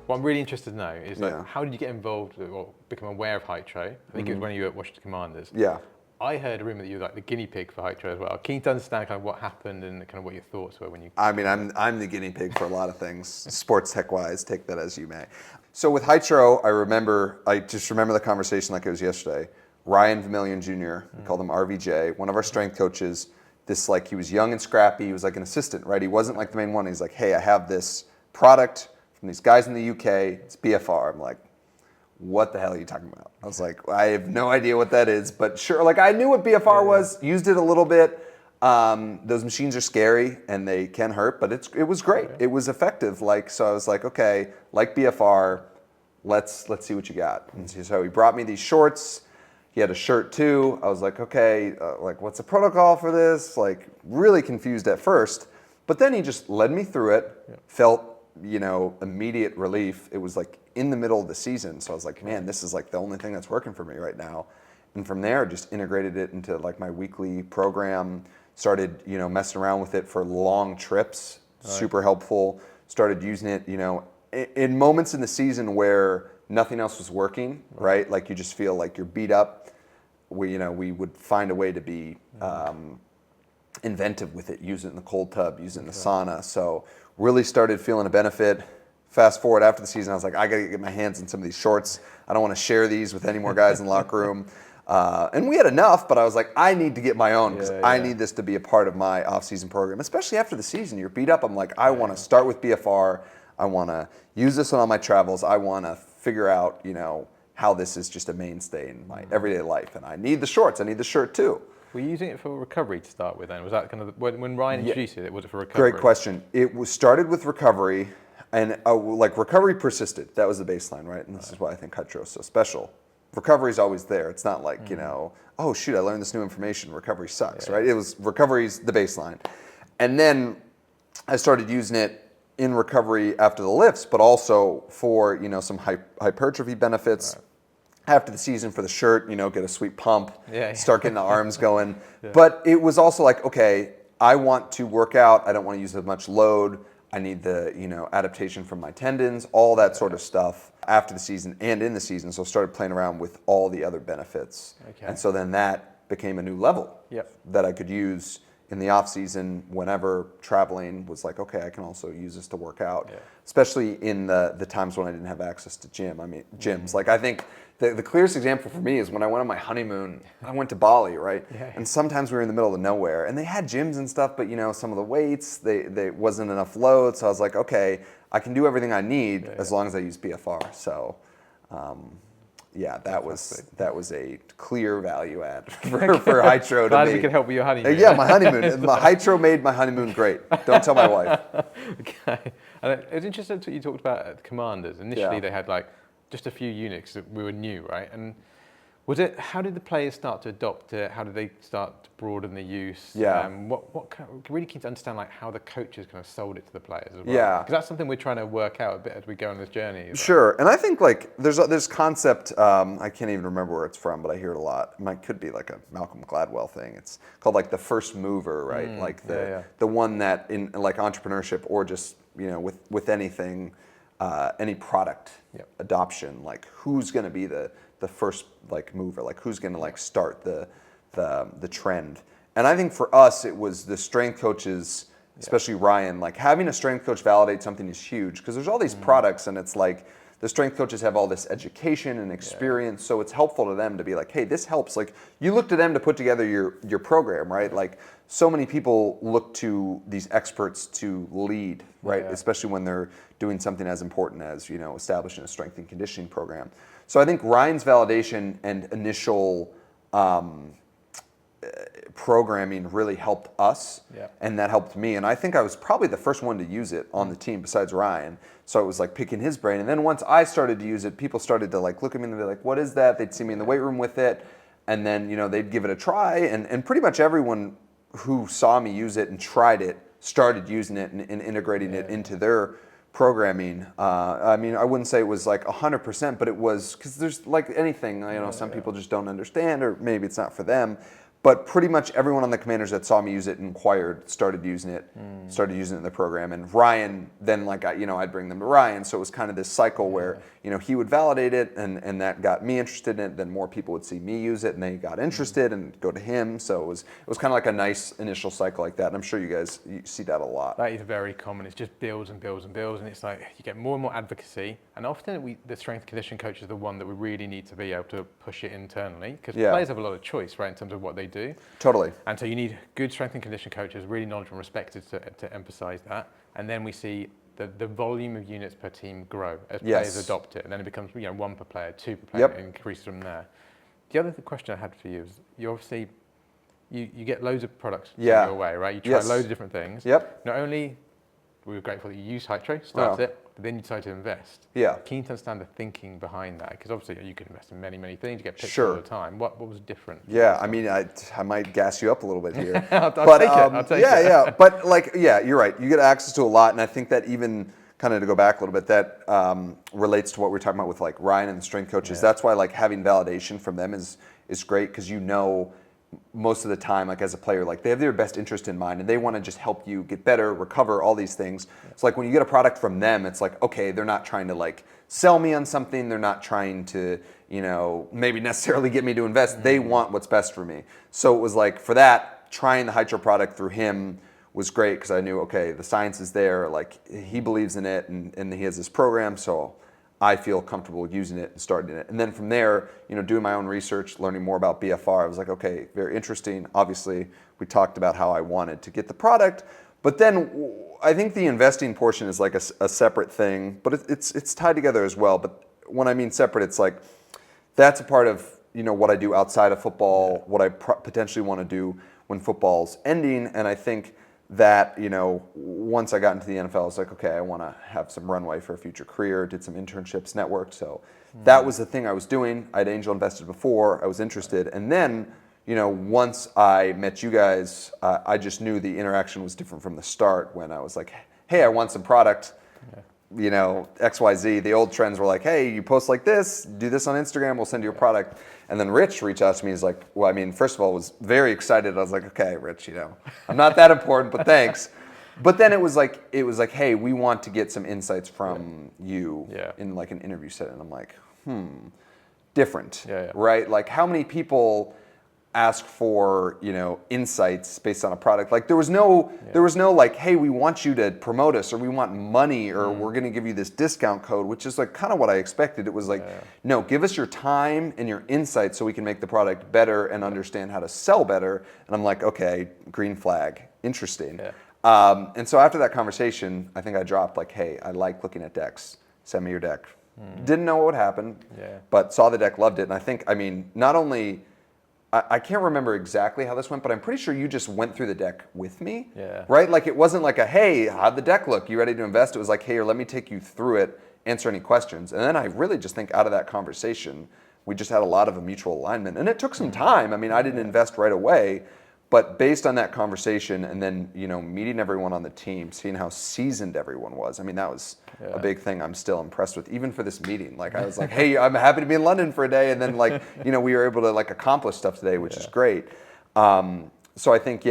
what I'm really interested to know is like, how did you get involved or become aware of Hytro? I think it was when you were at Washington Commanders. Yeah. I heard a rumor that you were like the guinea pig for Hytro as well. Keen to understand kind of what happened and kind of what your thoughts were when you... I mean, I'm the guinea pig for a lot of things, sports tech-wise, take that as you may. So with Hytro, I just remember the conversation like it was yesterday. Ryan Vermillion Jr., we called him RVJ, one of our strength coaches, he was young and scrappy, he was like an assistant, right? He wasn't like the main one. He's like, hey, I have this product from these guys in the UK, it's BFR. I'm like, what the hell are you talking about? I was like, I have no idea what that is, but sure, like I knew what BFR was, used it a little bit. Those machines are scary and they can hurt, but it was great. It was effective. So I was like, okay, like BFR, let's see what you got. And so he brought me these shorts. He had a shirt too. I was like, okay, what's the protocol for this? Like really confused at first, but then he just led me through it. Felt, immediate relief. It was like in the middle of the season. So I was like, man, this is like the only thing that's working for me right now. And from there, just integrated it into like my weekly program, started, messing around with it for long trips, super helpful. Started using it, in moments in the season where nothing else was working, right? Like you just feel like you're beat up. We would find a way to be inventive with it, use it in the cold tub, use it in the sauna. So really started feeling a benefit. Fast forward after the season, I was like, I gotta get my hands on some of these shorts. I don't want to share these with any more guys in the locker room. And we had enough, but I was like, I need to get my own because I need this to be a part of my off-season program, especially after the season. You're beat up. I'm like, I want to start with BFR. I want to use this on all my travels. I want to figure out, how this is just a mainstay in my everyday life. And I need the shorts. I need the shirt too. Were you using it for recovery to start with then? Was that kind of, when Ryan introduced it, was it for recovery? Great question. It was started with recovery, and recovery persisted. That was the baseline, right? And this is why I think Hytro is so special. Recovery is always there. It's not like, oh shoot, I learned this new information. Recovery sucks, right? It was recovery's the baseline. And then I started using it in recovery after the lifts, but also for, some hypertrophy benefits. After the season for the shirt, get a sweet pump, start getting the arms going. But it was also like, okay, I want to work out. I don't want to use as much load. I need the, adaptation from my tendons, all that sort of stuff after the season and in the season. So I started playing around with all the other benefits. And so then that became a new level that I could use in the off season whenever traveling. Was like, okay, I can also use this to work out, especially in the times when I didn't have access to gyms. Like I think the clearest example for me is when I went on my honeymoon. I went to Bali, right? And sometimes we were in the middle of nowhere, and they had gyms and stuff, but some of the weights, they wasn't enough load. So I was like, okay, I can do everything I need as long as I use BFR. So, that was a clear value add for Hytro to Glad me. we can help with your honeymoon. Yeah, my honeymoon. My Hytro made my honeymoon great. Don't tell my wife. Okay. And it was interesting what you talked about at the Commanders. Initially, they had just a few units that we were new, right? And how did the players start to adopt it? How did they start to broaden the use? Really keen to understand how the coaches kind of sold it to the players as well. Yeah. Because that's something we're trying to work out a bit as we go on this journey. Sure. And I think there's concept, I can't even remember where it's from, but I hear it a lot. It could be like a Malcolm Gladwell thing. It's called the first mover, right? The one that in entrepreneurship or just, with anything, any product adoption, who's going to be the first mover, who's going to start the trend. And I think for us it was the strength coaches, especially Ryan, having a strength coach validate something is huge because there's all these products and it's the strength coaches have all this education and experience, so it's helpful to them to be like, hey, this helps. You look to them to put together your program, right? So many people look to these experts to lead, right? Especially when they're doing something as important as, establishing a strength and conditioning program. So I think Ryan's validation and initial programming really helped us, and that helped me. And I think I was probably the first one to use it on the team besides Ryan. So it was picking his brain. And then once I started to use it, people started to look at me and be like, what is that? They'd see me in the weight room with it. And then, they'd give it a try. And pretty much everyone who saw me use it and tried it started using it and integrating it into their programming. I wouldn't say it was 100%, but it was, because there's anything, some people just don't understand, or maybe it's not for them. But pretty much everyone on the Commanders that saw me use it inquired, started using it in the program. And Ryan, then I'd bring them to Ryan. So it was kind of this cycle where, he would validate it and that got me interested in it. Then more people would see me use it and they got interested and go to him. So it was kind of like a nice initial cycle like that. And I'm sure you see that a lot. That is very common. It's just builds and builds and builds. And it's like you get more and more advocacy. And often the strength and conditioning coach is the one that we really need to be able to push it internally. Because players have a lot of choice, right, in terms of what they do. Totally. And so you need good strength and conditioning coaches, really knowledgeable and respected to emphasize that. And then we see the volume of units per team grow as players adopt it. And then it becomes 1 per player, 2 per player, and increases from there. The other question I had for you is you obviously, you get loads of products your way, right? You try loads of different things. Yep. Not only we were grateful that you used Hytro, started it, but then you decided to invest. Yeah. Keen to understand the thinking behind that, because obviously you could invest in many, many things. You get picked all the time. What was different? Yeah, I mean, I might gas you up a little bit here. I'll take it. Yeah. But you're right. You get access to a lot, and I think that even kind of to go back a little bit, that relates to what we were talking about with like Ryan and the strength coaches. That's why like having validation from them is great, because most of the time, like as a player, like they have their best interest in mind and they want to just help you get better, recover, all these things. It's like when you get a product from them, it's like, okay, they're not trying to like sell me on something. They're not trying to, maybe necessarily get me to invest. They want what's best for me. So it was like, for that, trying the Hytro product through him was great, because I knew, okay, the science is there, like he believes in it and he has this program. So I feel comfortable using it and starting it. And then from there, doing my own research, learning more about BFR, I was like, okay, very interesting. Obviously, we talked about how I wanted to get the product, but then I think the investing portion is like a separate thing, but it's tied together as well. But when I mean separate, it's like that's a part of what I do outside of football, what I potentially want to do when football's ending. And I think that, once I got into the NFL, I was like, okay, I want to have some runway for a future career, did some internships, networked. So that was the thing I was doing. I'd angel invested before, I was interested. And then, once I met you guys, I just knew the interaction was different from the start when I was like, hey, I want some product, XYZ. The old trends were like, hey, you post like this, do this on Instagram, we'll send you a product. And then Rich reached out to me. He's like, well, I mean, first of all, was very excited. I was like, okay, Rich, I'm not that important, but thanks. But then it was like, hey, we want to get some insights from you in like an interview setting. And I'm like, different, right? Like how many people ask for, insights based on a product? Like there was no like, hey, we want you to promote us, or we want money, or we're going to give you this discount code, which is like kind of what I expected. It was like, no, give us your time and your insights so we can make the product better and understand how to sell better. And I'm like, okay, green flag, interesting. And so after that conversation, I think I dropped like, hey, I like looking at decks. Send me your deck. Didn't know what would happen, but saw the deck, loved it. And I think, not only I can't remember exactly how this went, but I'm pretty sure you just went through the deck with me, right? Like it wasn't like hey, how'd the deck look? You ready to invest? It was like, hey, let me take you through it, answer any questions. And then I really just think out of that conversation, we just had a lot of a mutual alignment. And it took some time. I didn't invest right away, but based on that conversation and then, meeting everyone on the team, seeing how seasoned everyone was, that was a big thing I'm still impressed with, even for this meeting. Like I was like, hey, I'm happy to be in London for a day. And then we were able to like accomplish stuff today, which is great. So I think,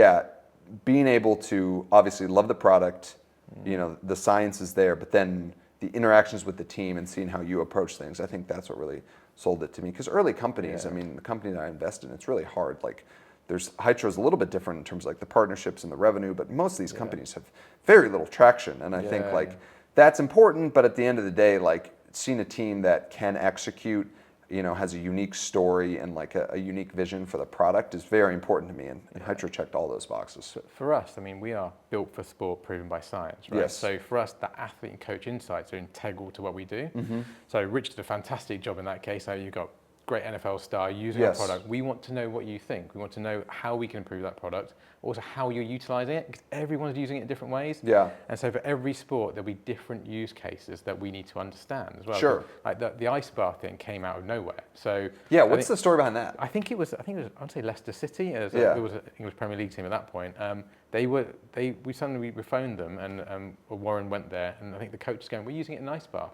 being able to obviously love the product, the science is there, but then the interactions with the team and seeing how you approach things, I think that's what really sold it to me. Because early companies, the company that I invest in, it's really hard. Like Hytro is a little bit different in terms of like the partnerships and the revenue, but most of these companies have very little traction. And I think that's important, but at the end of the day, like seeing a team that can execute, has a unique story and like a unique vision for the product is very important to me. And Hytro checked all those boxes. For us, we are built for sport, proven by science, right? Yes. So for us, the athlete and coach insights are integral to what we do. So Rich did a fantastic job in that case. So you've got great NFL star using our product. We want to know what you think. We want to know how we can improve that product, also how you're utilizing it, because everyone's using it in different ways. And so for every sport, there'll be different use cases that we need to understand as well. Sure. Like the ice bar thing came out of nowhere. So what's the story behind that? I think it was I'd say Leicester City. It was an English Premier League team at that point. We phoned them and Warren went there, and I think the coach is going, we're using it in ice bath.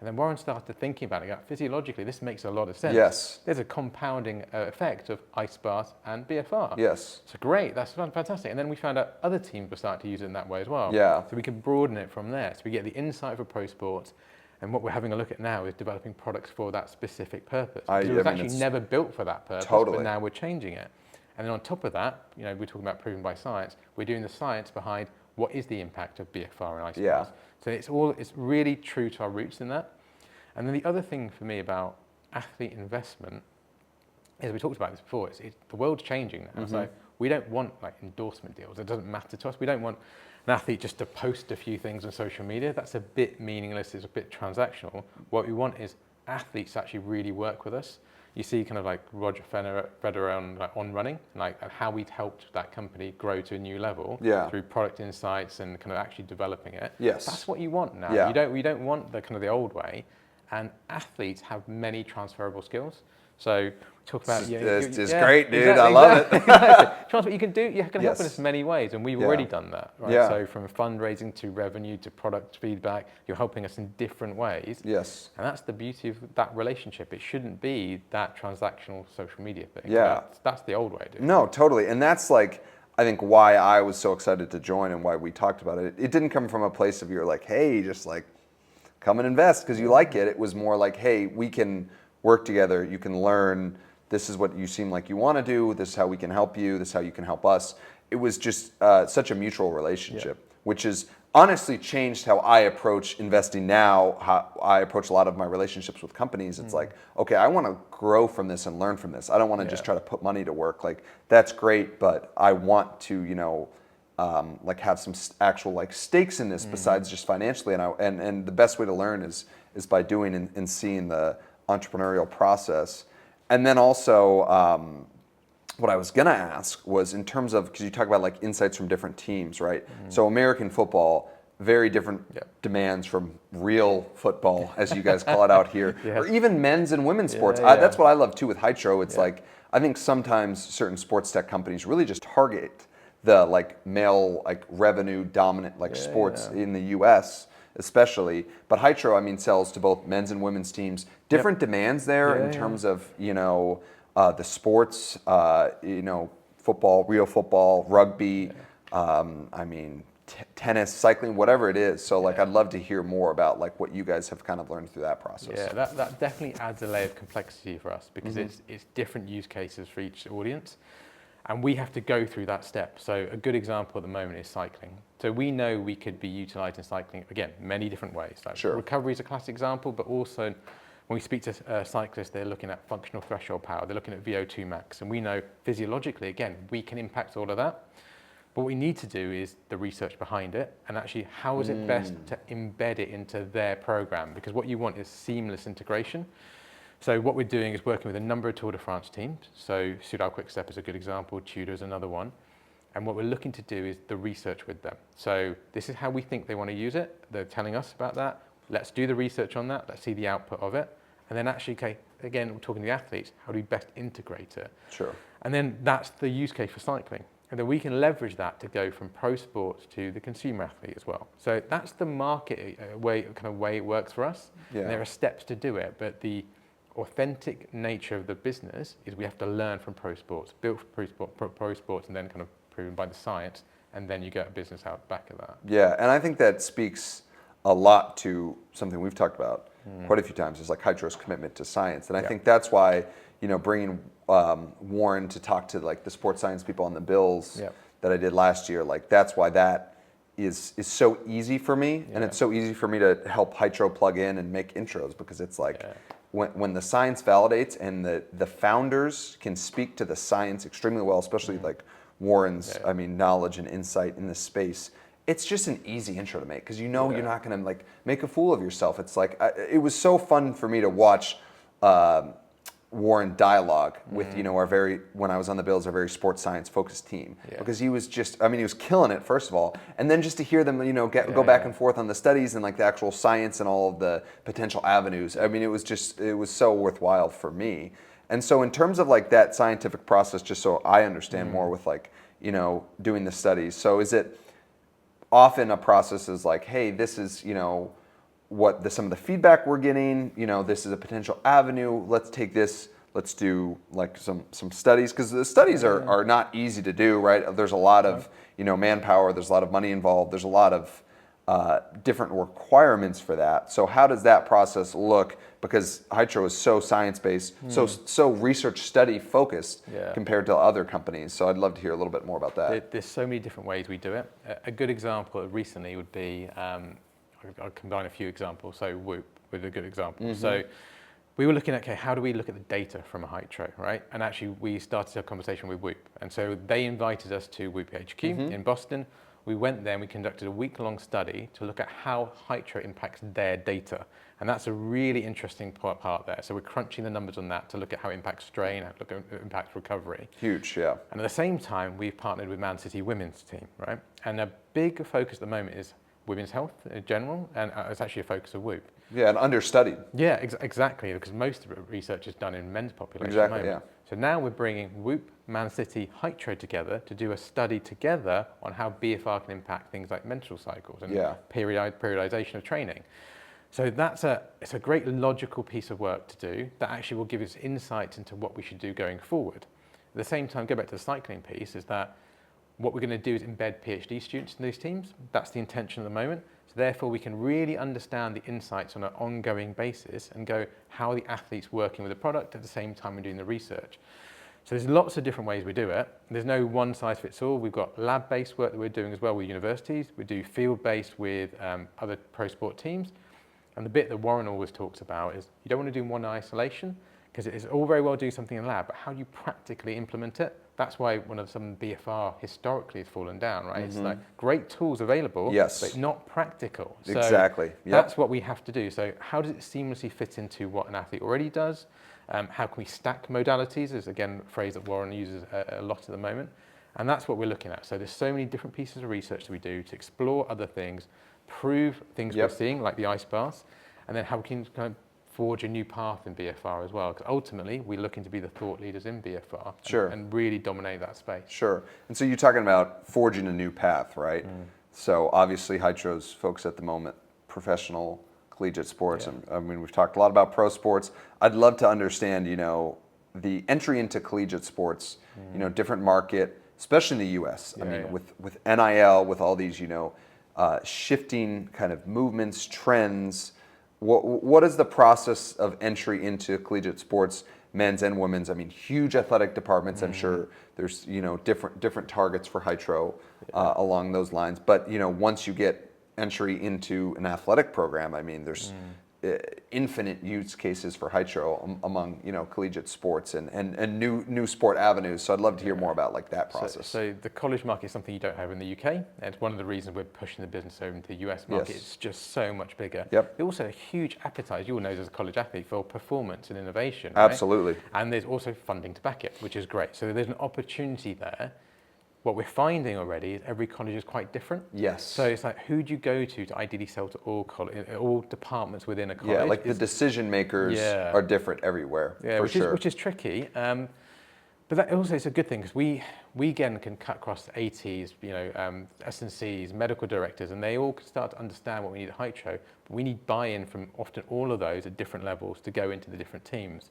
And then Warren started thinking about it. Physiologically, this makes a lot of sense. Yes. There's a compounding effect of ice baths and BFR. Yes. So great, that's fantastic. And then we found out other teams were starting to use it in that way as well. Yeah. So we could broaden it from there. So we get the insight for pro sports. And what we're having a look at now is developing products for that specific purpose. Because it was actually never built for that purpose, but now we're changing it. And then on top of that, we're talking about proven by science. We're doing the science behind what is the impact of BFR and ice baths. So it's really true to our roots in that. And then the other thing for me about athlete investment is, we talked about this before, the world's changing now. So we don't want like endorsement deals. It doesn't matter to us. We don't want an athlete just to post a few things on social media. That's a bit meaningless. It's a bit transactional. What we want is athletes to actually really work with us. You see kind of like Roger Federer on running, like how we've helped that company grow to a new level through product insights and kind of actually developing it. Yes. That's what you want now. We don't want the kind of the old way. And athletes have many transferable skills. So we talk about it's great, dude. I love it. Exactly. You can do. You can help in so many ways, and we've already done that. Right? Yeah. So from fundraising to revenue to product feedback, you're helping us in different ways. Yes. And that's the beauty of that relationship. It shouldn't be that transactional social media thing. Yeah. That's the old way, dude. No, totally. And that's like, I think why I was so excited to join and why we talked about it. It didn't come from a place of you're like, hey, just like come and invest because you like it. It was more like, hey, we can work together. You can learn. This is what you seem like you want to do. This is how we can help you. This is how you can help us. It was just such a mutual relationship, which has honestly changed how I approach investing now, how I approach a lot of my relationships with companies. It's like, okay, I want to grow from this and learn from this. I don't want to just try to put money to work. Like, that's great, but I want to, like have some actual like stakes in this besides just financially. And the best way to learn is by doing and seeing the entrepreneurial process. And then also, what I was gonna ask was in terms of, because you talk about like insights from different teams, right? So American football, very different demands from real football, as you guys call it out here, or even men's and women's sports. That's what I love too with Hytro. It's like, I think sometimes certain sports tech companies really just target the like male, like revenue dominant like sports in the US especially. But Hytro, I mean, sells to both men's and women's teams. Different demands there in terms of, the sports, football, real football, rugby, tennis, cycling, whatever it is. So like, I'd love to hear more about like what you guys have kind of learned through that process. Yeah, that definitely adds a layer of complexity for us because it's different use cases for each audience. And we have to go through that step. So a good example at the moment is cycling. So we know we could be utilizing cycling, again, many different ways. Like recovery is a classic example, but also when we speak to cyclists, they're looking at functional threshold power, they're looking at VO2 max. And we know physiologically, again, we can impact all of that. But what we need to do is the research behind it and actually how is it best to embed it into their program? Because what you want is seamless integration. So what we're doing is working with a number of Tour de France teams. So Soudal Quickstep is a good example, Tudor is another one. And what we're looking to do is the research with them. So this is how we think they want to use it. They're telling us about that. Let's do the research on that. Let's see the output of it. And then actually, okay, again, we're talking to the athletes, how do we best integrate it? Sure. And then that's the use case for cycling. And then we can leverage that to go from pro sports to the consumer athlete as well. So that's the market way it works for us. Yeah. And there are steps to do it, but the authentic nature of the business is we have to learn from pro sports, built for pro sports, and then kind of proven by the science, and then you get a business out the back of that. Yeah, and I think that speaks a lot to something we've talked about quite a few times, is like Hytro's commitment to science. And I think that's why, bringing Warren to talk to like the sports science people on the Bills that I did last year, like that's why that is so easy for me. And it's so easy for me to help Hytro plug in and make intros, because it's like, when the science validates and the founders can speak to the science extremely well, especially like Warren's, knowledge and insight in this space, it's just an easy intro to make, because you're not going to like make a fool of yourself. It's like, it was so fun for me to watch Warren dialogue with, when I was on the Bills, our very sports science focused team, because he was just, he was killing it, first of all. And then just to hear them, go back and forth on the studies and like the actual science and all of the potential avenues. It was so worthwhile for me. And so in terms of like that scientific process, just so I understand more with like, doing the studies. So is it often a process is like, hey, this is, some of the feedback we're getting. This is a potential avenue. Let's take this. Let's do like some studies, because the studies are not easy to do, right? There's a lot of manpower. There's a lot of money involved. There's a lot of different requirements for that. So how does that process look? Because Hytro is so science-based, so research study focused compared to other companies. So I'd love to hear a little bit more about that. There's so many different ways we do it. A good example recently would be, I'll combine a few examples. So Whoop with a good example. So we were looking at, okay, how do we look at the data from a Hytro, right? And actually we started a conversation with Whoop. And so they invited us to Whoop HQ in Boston. We went there and we conducted a week-long study to look at how Hytro impacts their data. And that's a really interesting part there. So we're crunching the numbers on that to look at how it impacts strain, how it impacts recovery. Huge, yeah. And at the same time, we've partnered with Man City women's team, right? And a big focus at the moment is women's health in general, and it's actually a focus of Whoop. Yeah, and understudied. Yeah, exactly, because most of the research is done in men's population. Exactly, yeah. So now we're bringing Whoop, Man City, Hytro together to do a study together on how BFR can impact things like menstrual cycles and periodization of training. So it's a great logical piece of work to do that actually will give us insights into what we should do going forward. At the same time, go back to the cycling piece, is that what we're going to do is embed PhD students in these teams. That's the intention at the moment. So therefore, we can really understand the insights on an ongoing basis and go, how are the athletes working with the product at the same time we're doing the research? So there's lots of different ways we do it. There's no one size fits all. We've got lab-based work that we're doing as well with universities. We do field-based with other pro sport teams. And the bit that Warren always talks about is you don't want to do one in isolation, because it's all very well doing something in the lab, but how do you practically implement it? That's why some BFR historically has fallen down, right? It's like great tools available, but not practical. So exactly. That's what we have to do. So how does it seamlessly fit into what an athlete already does? How can we stack modalities? Is again a phrase that Warren uses a lot at the moment. And that's what we're looking at. So there's so many different pieces of research that we do to explore other things, prove things we're seeing, like the ice baths, and then how we can kind of forge a new path in BFR as well. Because ultimately, we're looking to be the thought leaders in BFR and really dominate that space. Sure. And so you're talking about forging a new path, right? So obviously, Hytro's focus at the moment, professional collegiate sports. And I mean, we've talked a lot about pro sports. I'd love to understand, the entry into collegiate sports, different market, especially in the U.S. With NIL, with all these, shifting kind of movements, trends. What is the process of entry into collegiate sports, men's and women's? I mean, huge athletic departments. I'm sure there's different targets for Hytro along those lines. But once you get entry into an athletic program, I mean, there's infinite use cases for Hytro among collegiate sports and new sport avenues. So I'd love to hear more about that process. So the college market is something you don't have in the UK, and it's one of the reasons we're pushing the business over into the US market. It's just so much bigger. There's also a huge appetite, you all know as a college athlete, for performance and innovation. Absolutely. Right? And there's also funding to back it, which is great. So there's an opportunity there. What we're finding already is every college is quite different. Yes. So it's like, who do you go to ideally sell to all departments within a college? Yeah, the decision makers are different everywhere. Yeah, which is tricky. But that also is a good thing, because we again can cut across ATs, S&Cs, medical directors, and they all can start to understand what we need at Hytro. But we need buy-in from often all of those at different levels to go into the different teams.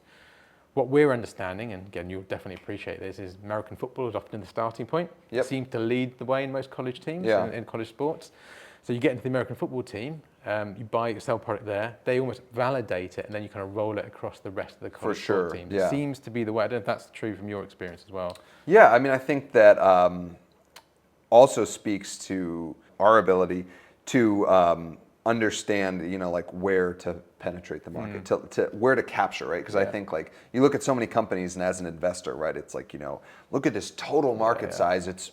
What we're understanding, and again, you'll definitely appreciate this, is American football is often the starting point. It seems to lead the way in most college teams in college sports. So you get into the American football team, you sell product there, they almost validate it, and then you kind of roll it across the rest of the college sport teams. It seems to be the way. I don't know if that's true from your experience as well. Yeah, I mean, I think that also speaks to our ability to understand, where to penetrate the market, to where to capture, right? Because I think you look at so many companies, and as an investor, right, it's look at this total market size, it's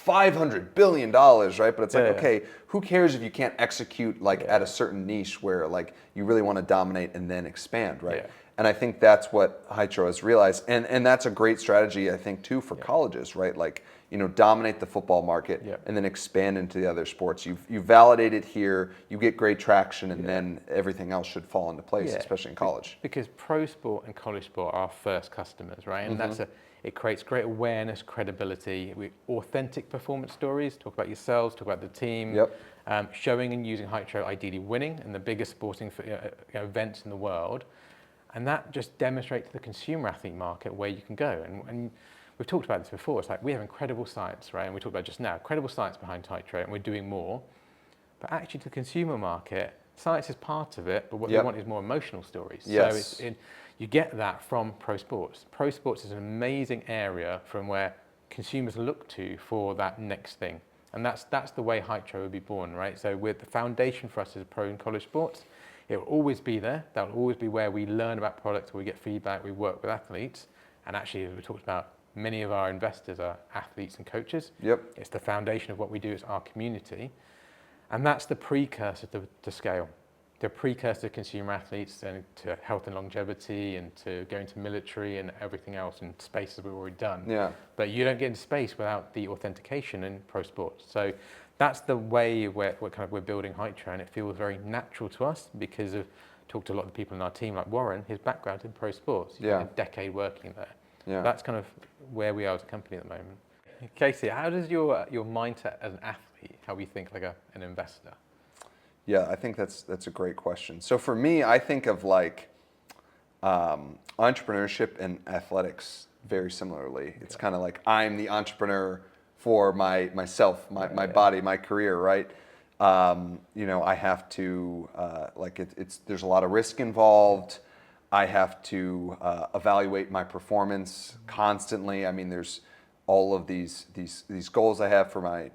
$500 billion, right? But it's okay, who cares if you can't execute at a certain niche where you really want to dominate and then expand, right? And I think that's what Hytro has realized, and that's a great strategy, I think, too, for colleges, right? dominate the football market, Yep. and then expand into the other sports. You validate it here, you get great traction, and then everything else should fall into place, especially in college. Because pro sport and college sport are our first customers, right? And it creates great awareness, credibility, authentic performance stories. Talk about yourselves, talk about the team. Yep. Showing and using Hytro, ideally winning in the biggest sporting events in the world. And that just demonstrates to the consumer athlete market where you can go. And we've talked about this before. It's like we have incredible science, right? And we talked about just now, incredible science behind Hytro, and we're doing more. But actually, to the consumer market, science is part of it, but what they want is more emotional stories. Yes. So you get that from pro sports. Pro sports is an amazing area from where consumers look to for that next thing. And that's the way Hytro would be born, right? So with the foundation for us as pro and college sports, it will always be there. That will always be where we learn about products, we get feedback, we work with athletes. And actually, as we talked about, many of our investors are athletes and coaches. Yep. It's the foundation of what we do, it's our community. And that's the precursor to scale. The precursor to consumer athletes and to health and longevity and to going to military and everything else and spaces we've already done. Yeah. But you don't get into space without the authentication in pro sports. So that's the way we're building Hytro, and it feels very natural to us because of talked to a lot of people in our team, like Warren, his background in pro sports. He's got a decade working there. Yeah. That's kind of where we are as a company at the moment. Casey, how does your mindset as an athlete help you think like an investor? Yeah, I think that's a great question. So for me, I think of like entrepreneurship and athletics very similarly. It's kind of like I'm the entrepreneur for myself, my body, my career, right? I have to there's a lot of risk involved. I have to evaluate my performance constantly. I mean, there's all of these goals I have for my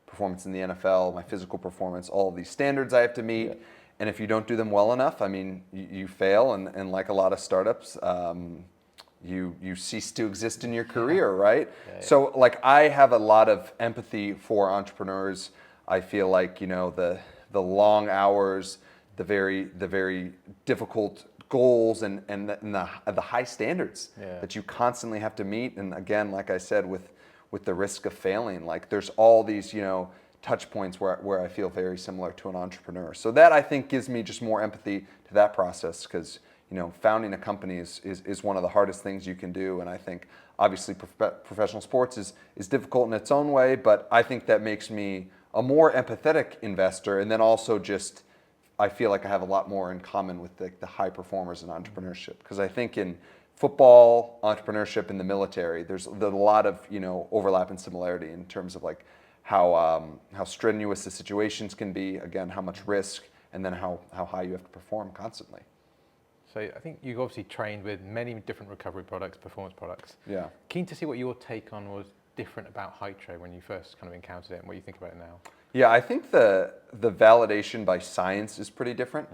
performance in the NFL, my physical performance, all of these standards I have to meet. Yeah. And if you don't do them well enough, I mean, you fail. And like a lot of startups, you cease to exist in your career, right? Yeah. So like I have a lot of empathy for entrepreneurs. I feel like, the long hours, the very difficult goals and the high standards that you constantly have to meet. And again, like I said, with the risk of failing, like there's all these, touch points where I feel very similar to an entrepreneur. So that I think gives me just more empathy to that process because, founding a company is one of the hardest things you can do. And I think obviously professional sports is difficult in its own way, but I think that makes me a more empathetic investor. And then also just, I feel like I have a lot more in common with the high performers in entrepreneurship. Because I think in football, entrepreneurship, in the military, there's a lot of overlap and similarity in terms of like how strenuous the situations can be, again, how much risk, and then how high you have to perform constantly. So I think you've obviously trained with many different recovery products, performance products. Yeah. Keen to see what your take on was different about Hytro when you first kind of encountered it and what you think about it now. Yeah, I think the validation by science is pretty different.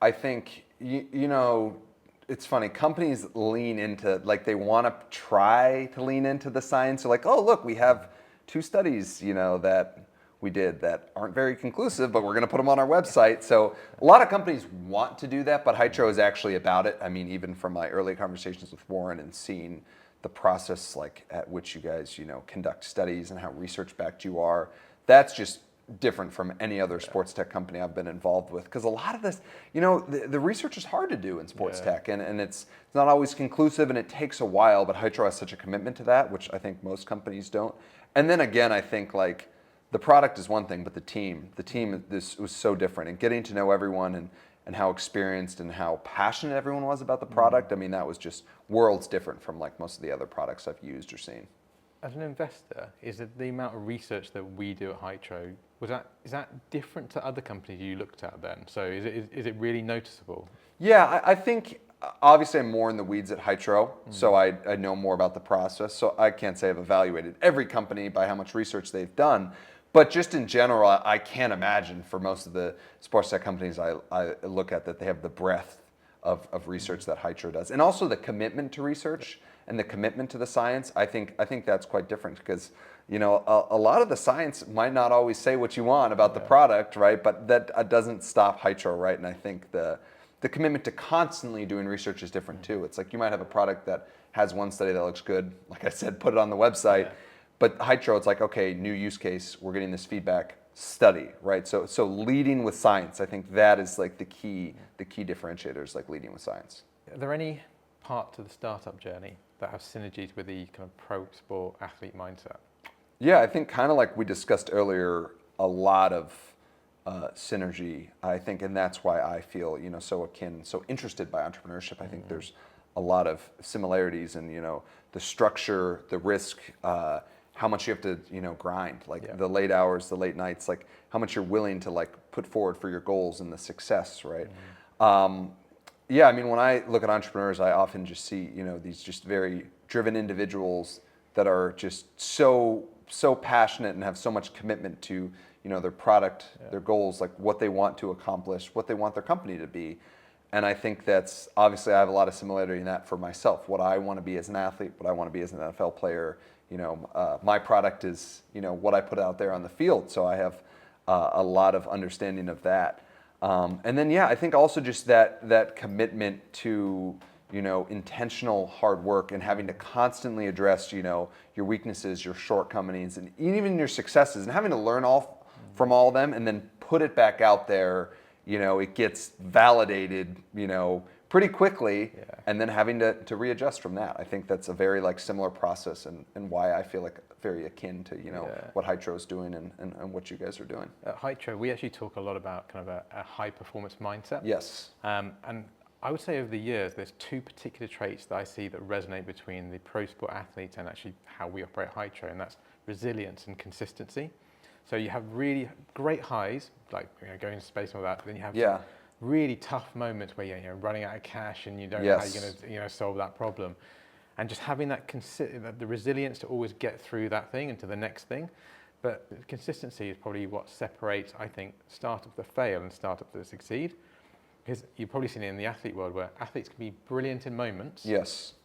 I think, it's funny, companies lean into, like they want to try to lean into the science. They're like, oh, look, we have 2 studies, that we did that aren't very conclusive, but we're going to put them on our website. So a lot of companies want to do that, but Hytro is actually about it. I mean, even from my early conversations with Warren and seeing the process like at which you guys, conduct studies and how research-backed you are, that's just different from any other sports tech company I've been involved with. Because a lot of this, the research is hard to do in sports tech, and it's not always conclusive, and it takes a while, but Hytro has such a commitment to that, which I think most companies don't. And then again, I think like the product is one thing, but the team, this was so different, and getting to know everyone and how experienced and how passionate everyone was about the product. I mean, that was just worlds different from like most of the other products I've used or seen. As an investor, is it the amount of research that we do at Hytro, is that different to other companies you looked at then? So is it really noticeable? Yeah, I think obviously I'm more in the weeds at Hytro, so I know more about the process. So I can't say I've evaluated every company by how much research they've done. But just in general, I can't imagine for most of the sports tech companies I look at that they have the breadth of research that Hytro does. And also the commitment to research and the commitment to the science. I think that's quite different because, a lot of the science might not always say what you want about the product, right? But that doesn't stop Hytro, right? And I think the commitment to constantly doing research is different too. It's like you might have a product that has one study that looks good. Like I said, put it on the website. But Hytro, it's like, okay, new use case, we're getting this feedback, study, right? So leading with science, I think that is like the key differentiators, like leading with science. Are there any parts of the startup journey that have synergies with the kind of pro sport athlete mindset? Yeah, I think kind of like we discussed earlier, a lot of synergy, I think, and that's why I feel, so interested by entrepreneurship. I think there's a lot of similarities in, the structure, the risk, how much you have to, grind, like the late hours, the late nights, like how much you're willing to like put forward for your goals and the success, right? Yeah, I mean, when I look at entrepreneurs, I often just see, these just very driven individuals that are just so passionate and have so much commitment to, their product, their goals, like what they want to accomplish, what they want their company to be. And I think that's, obviously I have a lot of similarity in that for myself, what I want to be as an athlete, what I want to be as an NFL player. My product is, what I put out there on the field. So I have a lot of understanding of that. And then, I think also just that commitment to, intentional hard work and having to constantly address, your weaknesses, your shortcomings, and even your successes, and having to learn from all of them and then put it back out there. It gets validated, pretty quickly, and then having to readjust from that. I think that's a very like similar process, and why I feel like very akin to what Hytro is doing and what you guys are doing. At Hytro, we actually talk a lot about kind of a high performance mindset. Yes. And I would say over the years, there's two particular traits that I see that resonate between the pro sport athlete and actually how we operate at Hytro, and that's resilience and consistency. So you have really great highs, like going into space and all that, but then you have some really tough moments where you're running out of cash and you don't know how you're going to solve that problem. And just having that the resilience to always get through that thing and to the next thing. But consistency is probably what separates, I think, startups that fail and startups that succeed. Because you've probably seen it in the athlete world where athletes can be brilliant in moments,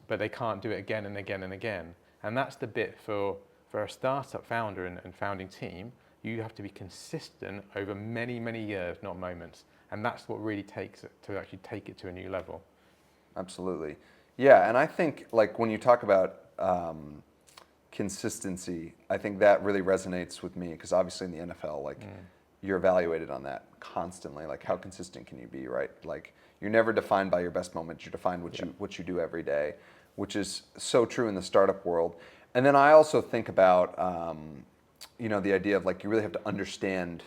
but they can't do it again and again and again. And that's the bit for a startup founder and founding team. You have to be consistent over many, many years, not moments. And that's what really takes it to actually take it to a new level. Absolutely. Yeah, and I think like when you talk about consistency, I think that really resonates with me because obviously in the NFL, like you're evaluated on that constantly. Like how consistent can you be, right? Like you're never defined by your best moments. You're defined what you do every day, which is so true in the startup world. And then I also think about the idea of like you really have to understand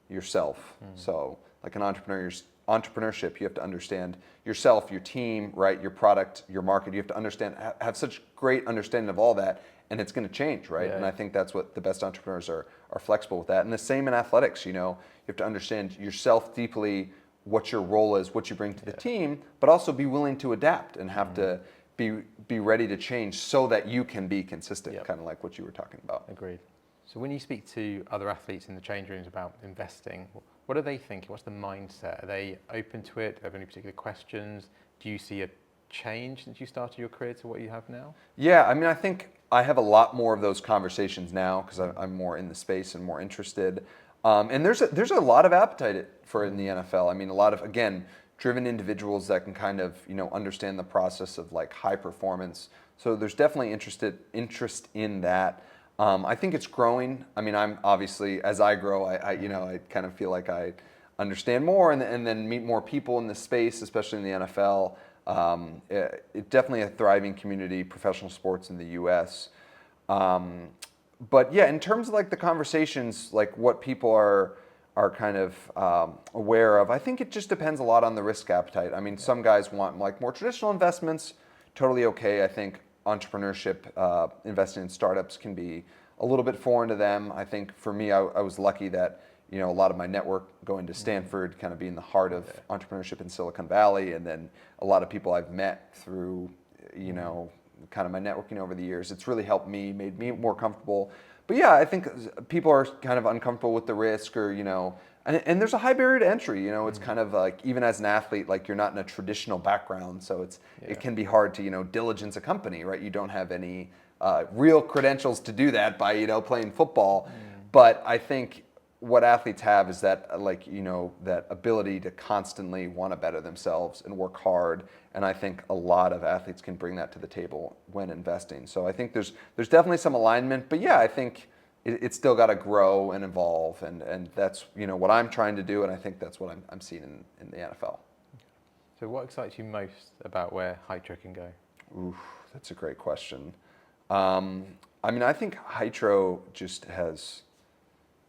yourself. So like an entrepreneurship, you have to understand yourself, your team, right? Your product, your market. You have to understand, have such great understanding of all that, and it's going to change, right? And I think that's what the best entrepreneurs are flexible with that. And the same in athletics, you have to understand yourself deeply, what your role is, what you bring to the team, but also be willing to adapt and have to be ready to change so that you can be consistent, kind of like what you were talking about. Agreed. So when you speak to other athletes in the change rooms about investing, what are they thinking? What's the mindset? Are they open to it? Do they have any particular questions? Do you see a change since you started your career to what you have now? Yeah, I mean, I think I have a lot more of those conversations now because I'm more in the space and more interested. And there's a lot of appetite for it in the NFL. I mean, a lot of, again, driven individuals that can kind of, understand the process of like high performance. So there's definitely interest in that. I think it's growing. I mean, I'm obviously, as I grow, I kind of feel like I understand more and then meet more people in the space, especially in the NFL. It's definitely a thriving community, professional sports in the US. But yeah, in terms of like the conversations, like what people are kind of aware of, I think it just depends a lot on the risk appetite. I mean, some guys want like more traditional investments, totally okay. I think entrepreneurship, investing in startups can be a little bit foreign to them. I think for me, I was lucky that, a lot of my network going to Stanford, kind of being the heart of entrepreneurship in Silicon Valley, and then a lot of people I've met through, kind of my networking over the years. It's really helped me, made me more comfortable. But yeah, I think people are kind of uncomfortable with the risk or, and there's a high barrier to entry, it's kind of like, even as an athlete, like you're not in a traditional background. So it can be hard to, diligence a company, right? You don't have any real credentials to do that by, playing football. But I think what athletes have is that like, that ability to constantly want to better themselves and work hard. And I think a lot of athletes can bring that to the table when investing. So I think there's definitely some alignment, but yeah, I think it's still got to grow and evolve. And that's, what I'm trying to do. And I think that's what I'm seeing in the NFL. So what excites you most about where Hytro can go? Ooh, that's a great question. I think Hytro just has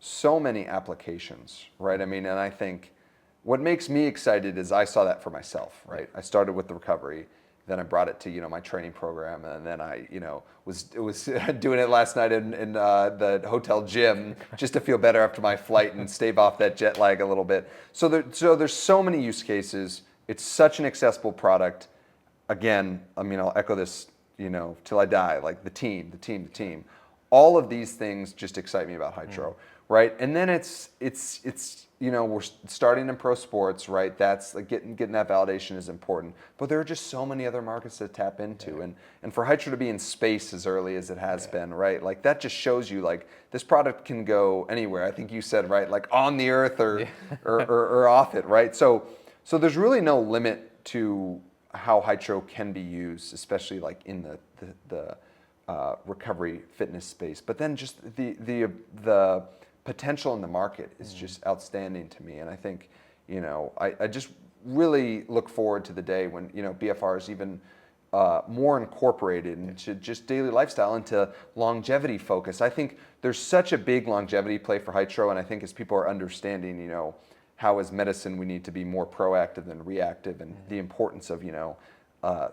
so many applications, right? And I think what makes me excited is I saw that for myself, right? I started with the recovery, then I brought it to, my training program, and then I, was doing it last night in the hotel gym just to feel better after my flight and stave off that jet lag a little bit. So there's so many use cases. It's such an accessible product. Again, I'll echo this, till I die, like the team. All of these things just excite me about Hytro, right? And then it's we're starting in pro sports, right? That's like getting that validation is important. But there are just so many other markets to tap into. And for Hytro to be in space as early as it has been, right? Like that just shows you like this product can go anywhere. I think you said, right, like on the earth or off it, right? So there's really no limit to how Hytro can be used, especially like in the recovery fitness space. But then just the potential in the market is just outstanding to me. And I think, I just really look forward to the day when, BFR is even more incorporated into just daily lifestyle, into longevity focus. I think there's such a big longevity play for Hytro. And I think as people are understanding, how as medicine we need to be more proactive than reactive, and the importance of,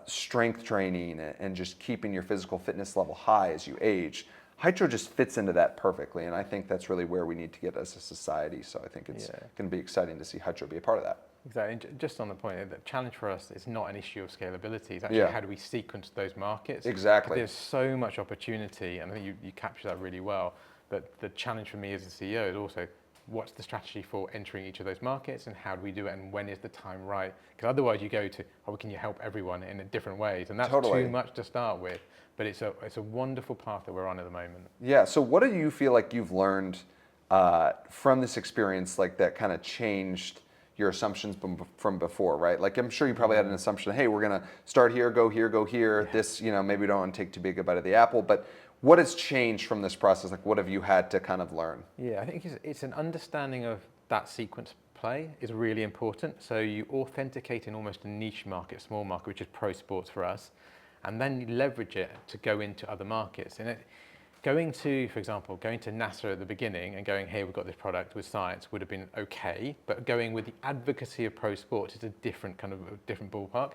strength training and just keeping your physical fitness level high as you age. Hytro just fits into that perfectly, and I think that's really where we need to get as a society. So I think it's going to be exciting to see Hytro be a part of that. Exactly. And just on the point, the challenge for us is not an issue of scalability. It's actually how do we sequence those markets? Exactly. There's so much opportunity, and I think you capture that really well. But the challenge for me as a CEO is also, what's the strategy for entering each of those markets, and how do we do it, and when is the time right? Because otherwise you go to, can you help everyone in different ways? And that's too much to start with. But it's a wonderful path that we're on at the moment. Yeah. So what do you feel like you've learned from this experience, like that kind of changed your assumptions from before, right? Like I'm sure you probably had an assumption, hey, we're gonna start here, go here, go here. This, maybe we don't want to take too big a bite of the apple, but what has changed from this process? Like what have you had to kind of learn? Yeah, I think it's an understanding of that sequence play is really important. So you authenticate in almost a niche market, small market, which is pro sports for us, and then you leverage it to go into other markets. And for example, going to NASA at the beginning and going, hey, we've got this product with science would have been okay, but going with the advocacy of pro sports is a different ballpark.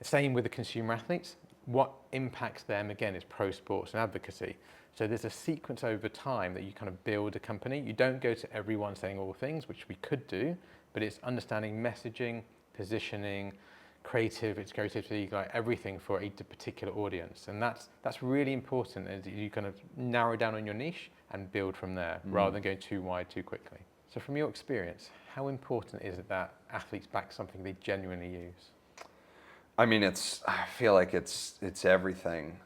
Same with the consumer athletes. What impacts them, again, is pro sports and advocacy. So there's a sequence over time that you kind of build a company. You don't go to everyone saying all things, which we could do, but it's understanding messaging, positioning, creativity, like everything for a particular audience. And that's really important, as you kind of narrow down on your niche and build from there, rather than going too wide too quickly. So from your experience, how important is it that athletes back something they genuinely use? I feel like it's everything.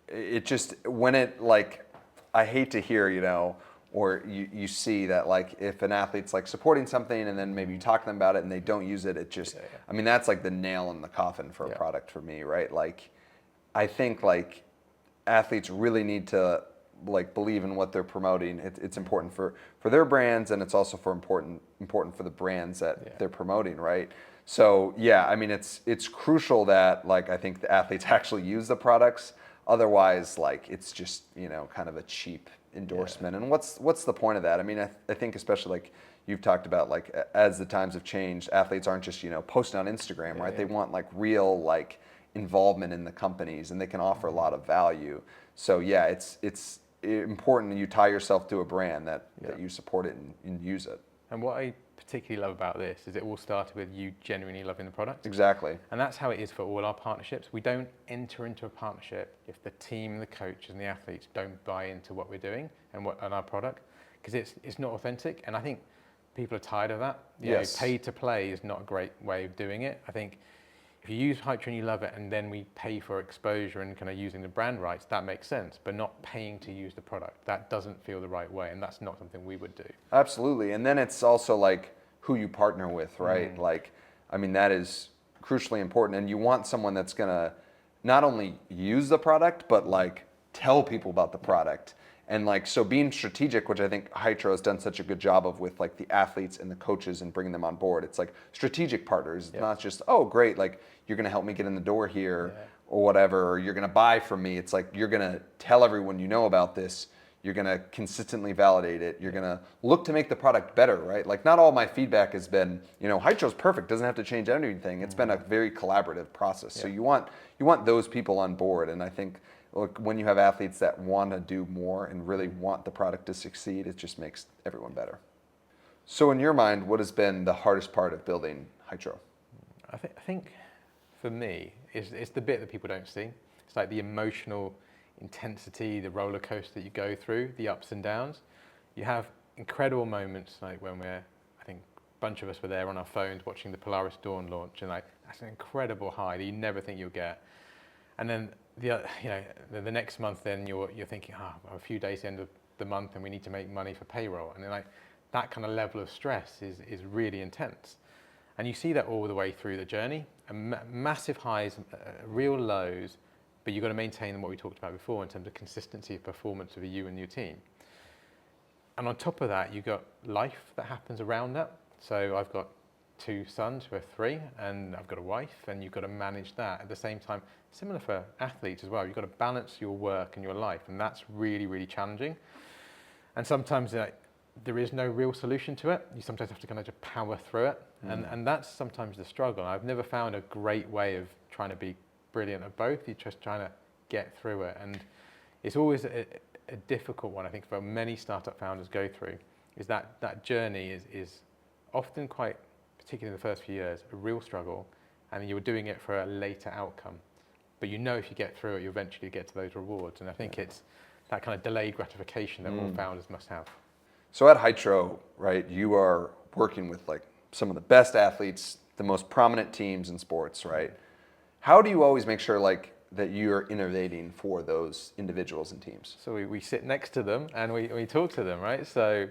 It just, I hate to hear, or you see that like if an athlete's like supporting something and then maybe you talk to them about it and they don't use it, it just, that's like the nail in the coffin for a product for me, right? Like, I think like athletes really need to like believe in what they're promoting. It's important for their brands, and it's also important for the brands that they're promoting, right? So it's crucial that like I think the athletes actually use the products. Otherwise, like it's just kind of a cheap endorsement. And what's the point of that? I think especially like you've talked about, like as the times have changed, athletes aren't just posting on Instagram, right? They want like real like involvement in the companies, and they can offer a lot of value. So it's important that you tie yourself to a brand that you support it and use it. And what I particularly love about this is it all started with you genuinely loving the product. Exactly. And that's how it is for all our partnerships. We don't enter into a partnership if the team, the coaches, and the athletes don't buy into what we're doing and our product, because it's not authentic. And I think people are tired of that. Pay to play is not a great way of doing it. I think if you use Hytro and you love it, and then we pay for exposure and kind of using the brand rights, that makes sense. But not paying to use the product, that doesn't feel the right way, and that's not something we would do. Absolutely. And then it's also like who you partner with, right? Like, I mean, that is crucially important. And you want someone that's going to not only use the product, but like tell people about the product. And like, so being strategic, which I think Hytro has done such a good job of with like the athletes and the coaches and bringing them on board. It's like strategic partners. It's not just, oh, great, like you're going to help me get in the door here or whatever, or you're going to buy from me. It's like, you're going to tell everyone you know about this. You're going to consistently validate it. You're going to look to make the product better, right? Like not all my feedback has been, you know, Hytro's perfect, doesn't have to change anything. It's been a very collaborative process. So you want those people on board. And I think look, when you have athletes that want to do more and really want the product to succeed, it just makes everyone better. So in your mind, what has been the hardest part of building Hytro? I think for me, it's the bit that people don't see. It's like the emotional intensity, the roller coaster that you go through, the ups and downs. You have incredible moments like when I think a bunch of us were there on our phones watching the Polaris Dawn launch, and like that's an incredible high that you never think you'll get. And then the next month, then you're thinking, a few days end of the month, and we need to make money for payroll, and then like that kind of level of stress is really intense. And you see that all the way through the journey, massive highs, real lows, but you've got to maintain what we talked about before in terms of consistency of performance for you and your team. And on top of that, you've got life that happens around that. So I've got 2 sons who are 3, and I've got a wife, and you've got to manage that at the same time. Similar for athletes as well. You've got to balance your work and your life, and that's really, really challenging. And sometimes there is no real solution to it. You sometimes have to kind of just power through it, and that's sometimes the struggle. I've never found a great way of trying to be brilliant at both. You're just trying to get through it, and it's always a difficult one. I think for many startup founders go through is that journey is often quite, particularly in the first few years, a real struggle, and you're doing it for a later outcome. But you know if you get through it, you eventually get to those rewards, and I think it's that kind of delayed gratification that all founders must have. So at Hytro, right, you are working with like some of the best athletes, the most prominent teams in sports, right? How do you always make sure like that you're innovating for those individuals and teams? So we sit next to them and we talk to them, right? So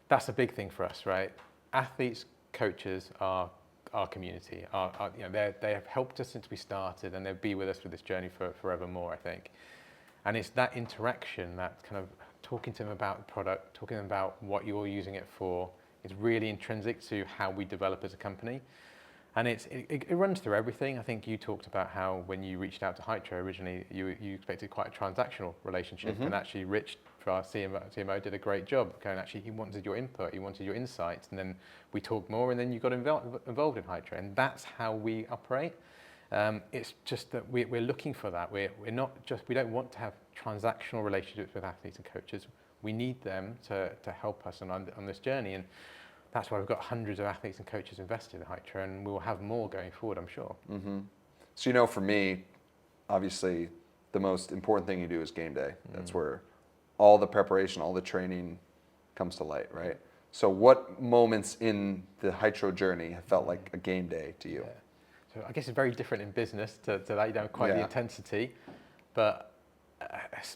that's a big thing for us, right? Athletes, coaches are our community. They have helped us since we started, and they'll be with us for this journey for forevermore, I think. And it's that interaction, that kind of talking to them about the product, talking to them about what you're using it for, is really intrinsic to how we develop as a company. And it runs through everything. I think you talked about how when you reached out to Hytro originally, you expected quite a transactional relationship, and actually Rich, for our CMO, did a great job. Actually, he wanted your input, he wanted your insights, and then we talked more, and then you got involved in Hytro, and that's how we operate. It's just that we're looking for that. We don't want to have transactional relationships with athletes and coaches. We need them to help us on this journey, and that's why we've got hundreds of athletes and coaches invested in Hytro, and we'll have more going forward, I'm sure. So for me, obviously, the most important thing you do is game day. That's where all the preparation, all the training comes to light, right? So what moments in the Hytro journey have felt like a game day to you? So I guess it's very different in business to that. You don't have quite the intensity, but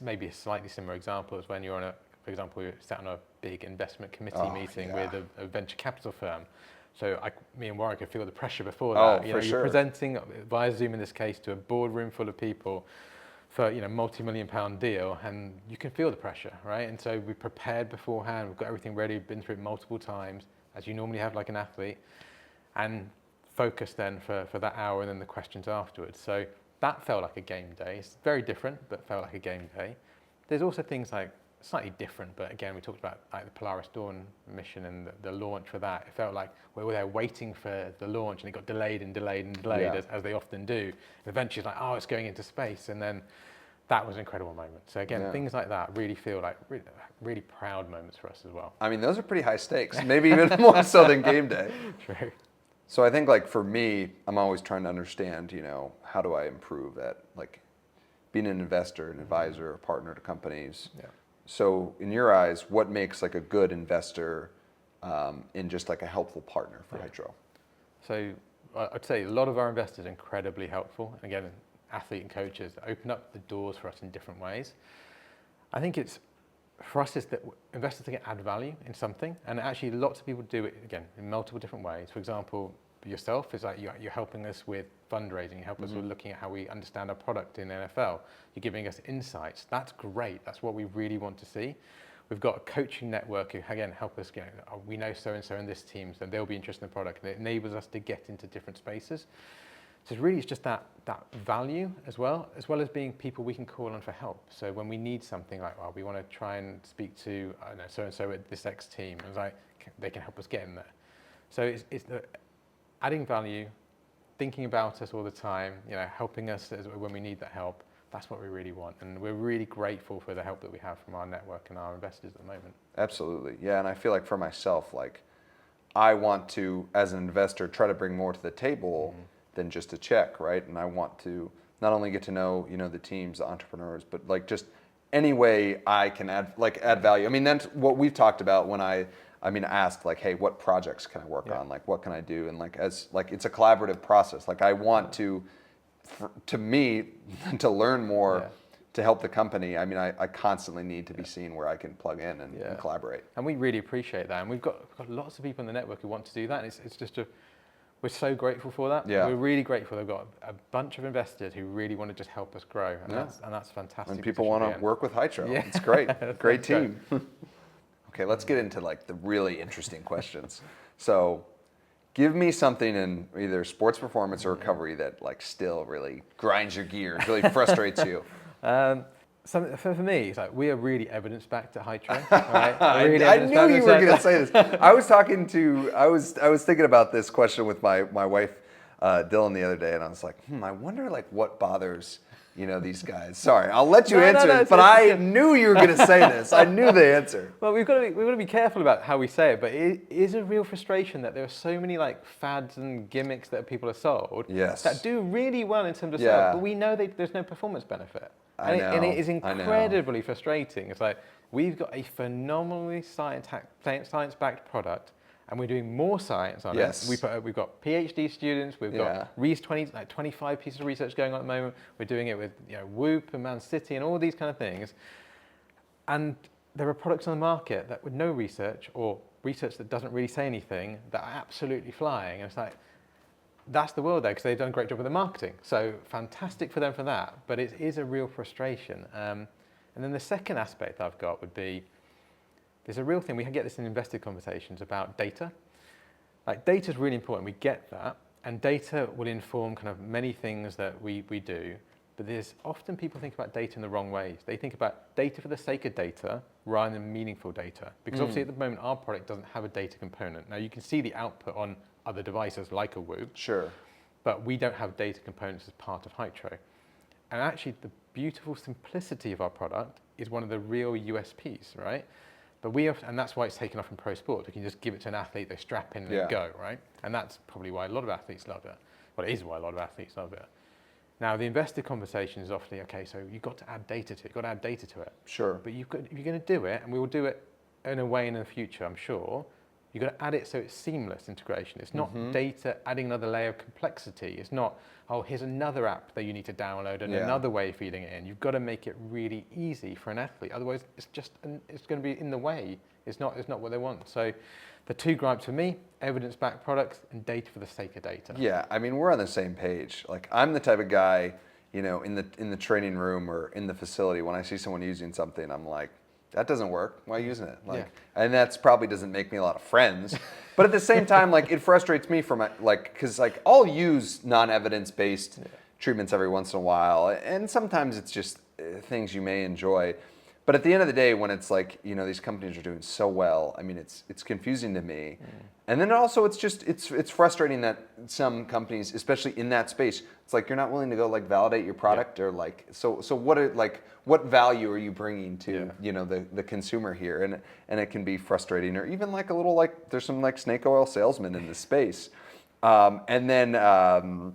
maybe a slightly similar example is when you're for example, we sat on a big investment committee meeting with a venture capital firm. So me and Warren could feel the pressure before that. You're presenting via Zoom in this case to a boardroom full of people for multi-million-pound deal, and you can feel the pressure, right? And so we prepared beforehand. We've got everything ready. Been through it multiple times, as you normally have like an athlete, and focus then for that hour, and then the questions afterwards. So that felt like a game day. It's very different, but felt like a game day. There's also things like slightly different, but again, we talked about like the Polaris Dawn mission and the launch for that. It felt like we were there waiting for the launch, and it got delayed and delayed and delayed, as they often do. And eventually, it's like, it's going into space, and then that was an incredible moment. So again, things like that really feel like really proud moments for us as well. I mean, those are pretty high stakes, maybe even more so than game day. True. So I think like for me, I'm always trying to understand, how do I improve at like being an investor, an advisor, a partner to companies. Yeah. So in your eyes, what makes like a good investor in just like a helpful partner for Hytro? So I'd say a lot of our investors are incredibly helpful. Again, athlete and coaches open up the doors for us in different ways. I think it's, for us, is that investors can add value in something, and actually lots of people do it, again, in multiple different ways. For example, yourself is like you're helping us with fundraising, you help us with looking at how we understand our product in NFL, you're giving us insights. That's great, that's what we really want to see. We've got a coaching network who, again, help us, we know so-and-so in this team, so they'll be interested in the product, and it enables us to get into different spaces. So it's just that value as well as being people we can call on for help. So when we need something like, well, we want to try and speak to, I don't know, so-and-so at this X team, and it's like, they can help us get in there. So it's the adding value, thinking about us all the time, helping us when we need that help. That's what we really want, and we're really grateful for the help that we have from our network and our investors at the moment. Absolutely, yeah, and I feel like for myself, like, I want to, as an investor, try to bring more to the table than just a check, right? And I want to not only get to know, the teams, the entrepreneurs, but like just any way I can add value. I mean, that's what we've talked about when I asked like, hey, what projects can I work on? Like, what can I do? And it's a collaborative process. Like, I want to learn more to help the company. I mean, I constantly need to be seen where I can plug in and collaborate. And we really appreciate that. And we've got lots of people in the network who want to do that. And it's just we're so grateful for that. Yeah. We're really grateful. They've got a bunch of investors who really want to just help us grow. And that's fantastic. And people want to work with Hytro. Yeah. It's great. Great team. Okay, let's get into like the really interesting questions. So give me something in either sports performance or recovery that like still really grinds your gears, really frustrates you. For me, it's like we are really evidence-backed at Hytro. Right? I knew you were going to say this. I was thinking about this question with my wife, Dylan, the other day, and I was like, I wonder like what bothers these guys. Sorry, I'll let you answer it, but I knew you were going to say this. I knew the answer. Well, we've got to be careful about how we say it, but it is a real frustration that there are so many like fads and gimmicks that people are sold that do really well in terms of sales, but we know there's no performance benefit. And it is incredibly frustrating. It's like, we've got a phenomenally science-backed product, and we're doing more science on it. We've got PhD students, we've got 25 pieces of research going on at the moment. We're doing it with Whoop and Man City and all these kind of things. And there are products on the market that with no research, or research that doesn't really say anything, that are absolutely flying. And it's like, that's the world there, because they've done a great job with the marketing. So fantastic for them for that, but it is a real frustration. And then the second aspect I've got would be, there's a real thing, we can get this in investor conversations about data. Like, data is really important, we get that, and data will inform kind of many things that we do, but there's often people think about data in the wrong ways. They think about data for the sake of data rather than meaningful data, because obviously at the moment our product doesn't have a data component. Now you can see the output on other devices like a Whoop. Sure. But we don't have data components as part of Hytro. And actually the beautiful simplicity of our product is one of the real USPs, right? But and that's why it's taken off in pro sport. We can just give it to an athlete, they strap in and they go, right? And that's probably why a lot of athletes love it. Well, it is why a lot of athletes love it. Now, the investor conversation is often, okay, so you've got to add data to it. You've got to add data to it. Sure. But if you're going to do it, and we will do it in a way in the future, I'm sure, you've got to add it so it's seamless integration. It's not data adding another layer of complexity. It's not, oh, here's another app that you need to download and another way of feeding it in. You've got to make it really easy for an athlete. Otherwise, it's going to be in the way. It's not what they want. So the two gripes for me, evidence-backed products and data for the sake of data. Yeah, I mean, we're on the same page. Like, I'm the type of guy, in the training room or in the facility, when I see someone using something, I'm like, that doesn't work. Why are you using it? And that's probably doesn't make me a lot of friends. But at the same time, like, it frustrates me because I'll use non-evidence-based treatments every once in a while, and sometimes it's just things you may enjoy. But at the end of the day, when it's like, these companies are doing so well, I mean, it's confusing to me. And then also it's frustrating that some companies, especially in that space, it's like you're not willing to go like validate your product or like, so what value are you bringing to, the consumer here? And it can be frustrating, or even like a little, like there's some like snake oil salesmen in this space. And then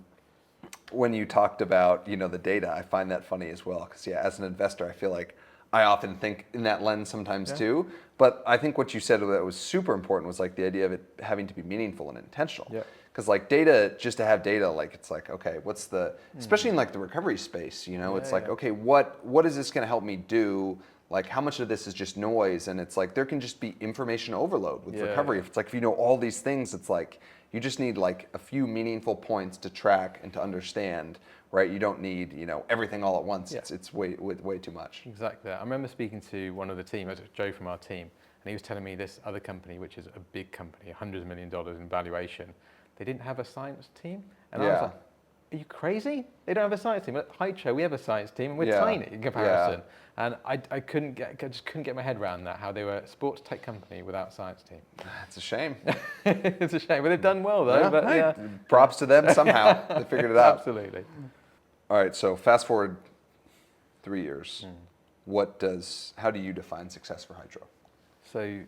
when you talked about, the data, I find that funny as well. Because as an investor, I feel like I often think in that lens sometimes too. But I think what you said that was super important was like the idea of it having to be meaningful and intentional. Yeah. Because like data, just to have data, like it's like, okay, what's the, especially in like the recovery space, you know, it's like, okay, what is this going to help me do? Like how much of this is just noise? And it's like there can just be information overload with recovery. If it's like if you know all these things, it's like you just need like a few meaningful points to track and to understand, right? You don't need, you know, everything all at once. Yeah. It's way too much. Exactly. I remember speaking to one of the team, it was Joe from our team, and he was telling me this other company, which is a big company, $hundreds of millions in valuation, they didn't have a science team. And I was like, are you crazy? They don't have a science team. At Hytro, we have a science team, and we're tiny in comparison. And I just couldn't get my head around that, how they were a sports tech company without a science team. It's a shame. It's a shame. But they've done well, though. But, props to them somehow. They figured it out. Absolutely. All right, so fast forward 3 years. How do you define success for Hytro? So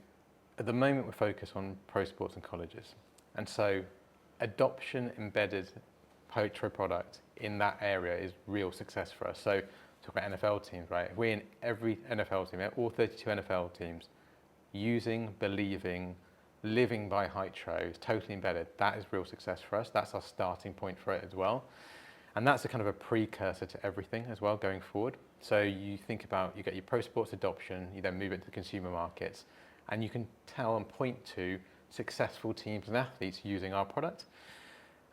at the moment, we're focused on pro sports and colleges. And so adoption embedded Hytro product in that area is real success for us. So talk about NFL teams, right? If we're in every NFL team, all 32 NFL teams, using, believing, living by Hytro, is totally embedded. That is real success for us. That's our starting point for it as well. And that's a kind of a precursor to everything as well going forward. So you think about, you get your pro sports adoption, you then move it to the consumer markets, and you can tell and point to successful teams and athletes using our product.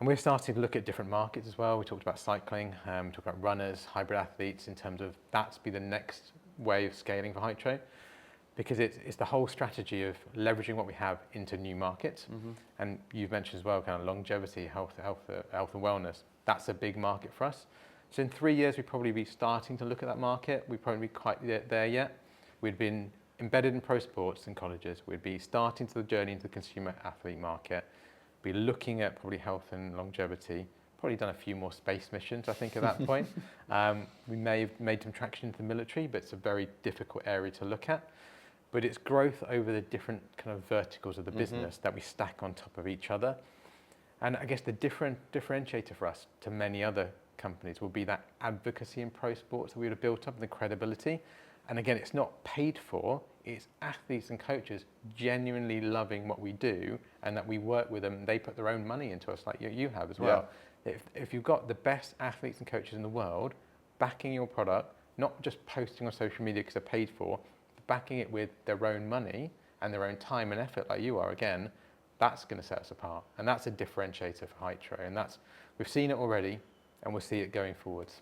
And we're starting to look at different markets as well. We talked about cycling, we talked about runners, hybrid athletes, in terms of that's be the next way of scaling for Hytro, because it's the whole strategy of leveraging what we have into new markets. And you've mentioned as well kind of longevity, health and wellness. That's a big market for us. So in 3 years, we'd probably be starting to look at that market. We'd probably be quite there yet. We'd been embedded in pro sports and colleges. We'd be starting to the journey into the consumer athlete market. Be looking at probably health and longevity. Probably done a few more space missions, I think, at that point. We may have made some traction into the military, but it's a very difficult area to look at. But it's growth over the different kind of verticals of the business that we stack on top of each other. And I guess the differentiator for us to many other companies will be that advocacy in pro sports that we would have built up and the credibility. And again, it's not paid for, it's athletes and coaches genuinely loving what we do and that we work with them. They put their own money into us like you have as well. If you've got the best athletes and coaches in the world backing your product, not just posting on social media because they're paid for, but backing it with their own money and their own time and effort like you are, again, that's going to set us apart. And that's a differentiator for Hytro. And we've seen it already and we'll see it going forwards.